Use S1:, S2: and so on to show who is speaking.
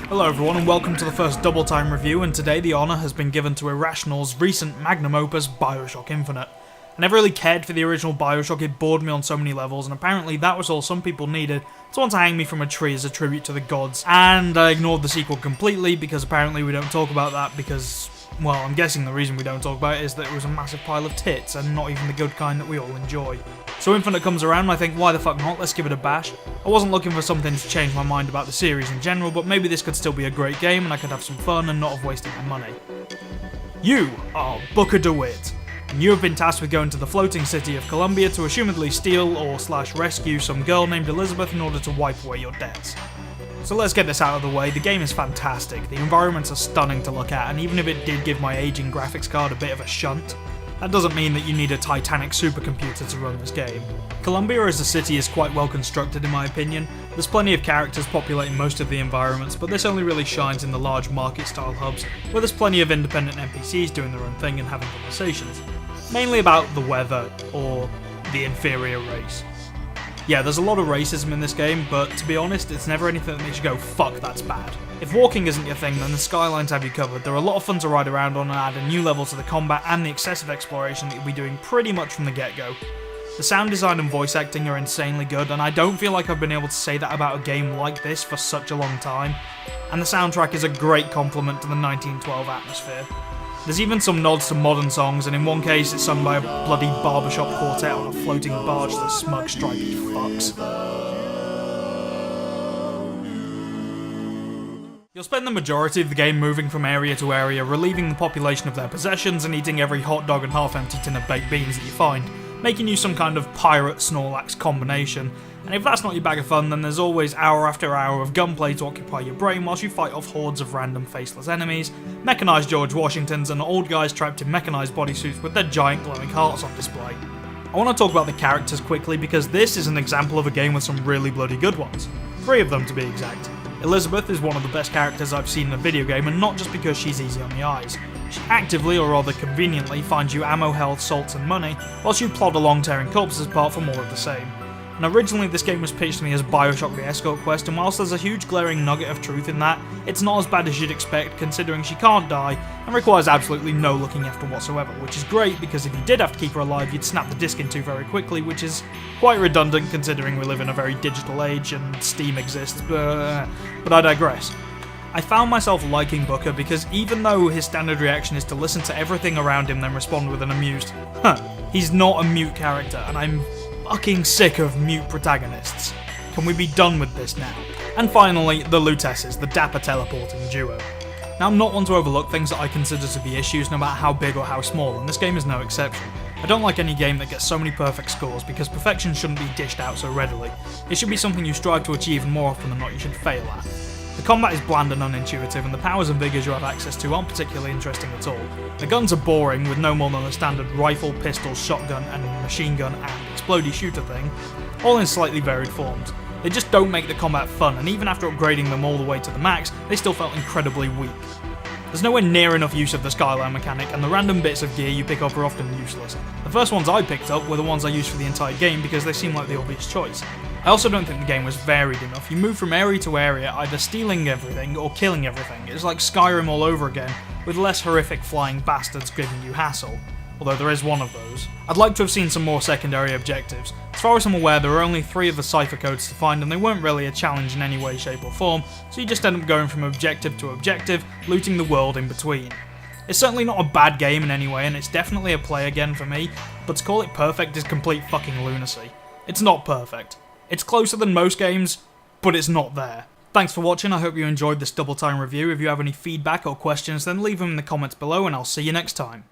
S1: Hello everyone and welcome to the first Double Time review, and today the honour has been given to Irrational's recent magnum opus, Bioshock Infinite. I never really cared for the original Bioshock, it bored me on so many levels, and apparently that was all some people needed to want to hang me from a tree as a tribute to the gods. And I ignored the sequel completely because apparently we don't talk about that because, well, I'm guessing the reason we don't talk about it is that it was a massive pile of tits and not even the good kind that we all enjoy. So Infinite comes around and I think, why the fuck not, let's give it a bash. I wasn't looking for something to change my mind about the series in general, but maybe this could still be a great game and I could have some fun and not have wasted my money. You are Booker DeWitt, and you have been tasked with going to the floating city of Columbia to assumedly steal or rescue some girl named Elizabeth in order to wipe away your debts. So let's get this out of the way. The game is fantastic, the environments are stunning to look at, and even if it did give my aging graphics card a bit of a shunt, that doesn't mean that you need a titanic supercomputer to run this game. Columbia as a city is quite well constructed in my opinion. There's plenty of characters populating most of the environments, but this only really shines in the large market style hubs, where there's plenty of independent NPCs doing their own thing and having conversations. Mainly about the weather, or the inferior race. Yeah, there's a lot of racism in this game, but to be honest, it's never anything that makes you go, fuck, that's bad. If walking isn't your thing, then the skylines have you covered. They're a lot of fun to ride around on and add a new level to the combat and the excessive exploration that you'll be doing pretty much from the get-go. The sound design and voice acting are insanely good, and I don't feel like I've been able to say that about a game like this for such a long time. And the soundtrack is a great compliment to the 1912 atmosphere. There's even some nods to modern songs, and in one case it's sung by a bloody barbershop quartet on a floating barge to smug stripey fucks. You'll spend the majority of the game moving from area to area, relieving the population of their possessions and eating every hot dog and half-empty tin of baked beans that you find, making you some kind of pirate Snorlax combination. And if that's not your bag of fun, then there's always hour after hour of gunplay to occupy your brain whilst you fight off hordes of random faceless enemies, mechanised George Washingtons, and old guys trapped in mechanised bodysuits with their giant glowing hearts on display. I want to talk about the characters quickly because this is an example of a game with some really bloody good ones. 3 of them to be exact. Elizabeth is one of the best characters I've seen in a video game, and not just because she's easy on the eyes. She actively, or rather conveniently, finds you ammo, health, salts and money, whilst you plod along tearing corpses apart for more of the same. And originally this game was pitched to me as Bioshock the Escort Quest, and whilst there's a huge glaring nugget of truth in that, it's not as bad as you'd expect considering she can't die and requires absolutely no looking after whatsoever, which is great because if you did have to keep her alive you'd snap the disc in two very quickly, which is quite redundant considering we live in a very digital age and Steam exists, but I digress. I found myself liking Booker because even though his standard reaction is to listen to everything around him then respond with an amused, he's not a mute character, and I'm fucking sick of mute protagonists. Can we be done with this now? And finally, the Lutesses, the dapper teleporting duo. Now I'm not one to overlook things that I consider to be issues no matter how big or how small, and this game is no exception. I don't like any game that gets so many perfect scores because perfection shouldn't be dished out so readily. It should be something you strive to achieve, and more often than not you should fail at. The combat is bland and unintuitive, and the powers and vigours you have access to aren't particularly interesting at all. The guns are boring, with no more than a standard rifle, pistol, shotgun and machine gun and explodey shooter thing, all in slightly varied forms. They just don't make the combat fun, and even after upgrading them all the way to the max, they still felt incredibly weak. There's nowhere near enough use of the skyline mechanic, and the random bits of gear you pick up are often useless. The first ones I picked up were the ones I used for the entire game because they seem like the obvious choice. I also don't think the game was varied enough. You move from area to area, either stealing everything or killing everything. It's like Skyrim all over again, with less horrific flying bastards giving you hassle. Although there is one of those. I'd like to have seen some more secondary objectives. As far as I'm aware, there are only 3 of the cipher codes to find, and they weren't really a challenge in any way, shape or form, so you just end up going from objective to objective, looting the world in between. It's certainly not a bad game in any way, and it's definitely a play again for me, but to call it perfect is complete fucking lunacy. It's not perfect. It's closer than most games, but it's not there. Thanks for watching, I hope you enjoyed this Double Time review. If you have any feedback or questions, then leave them in the comments below and I'll see you next time.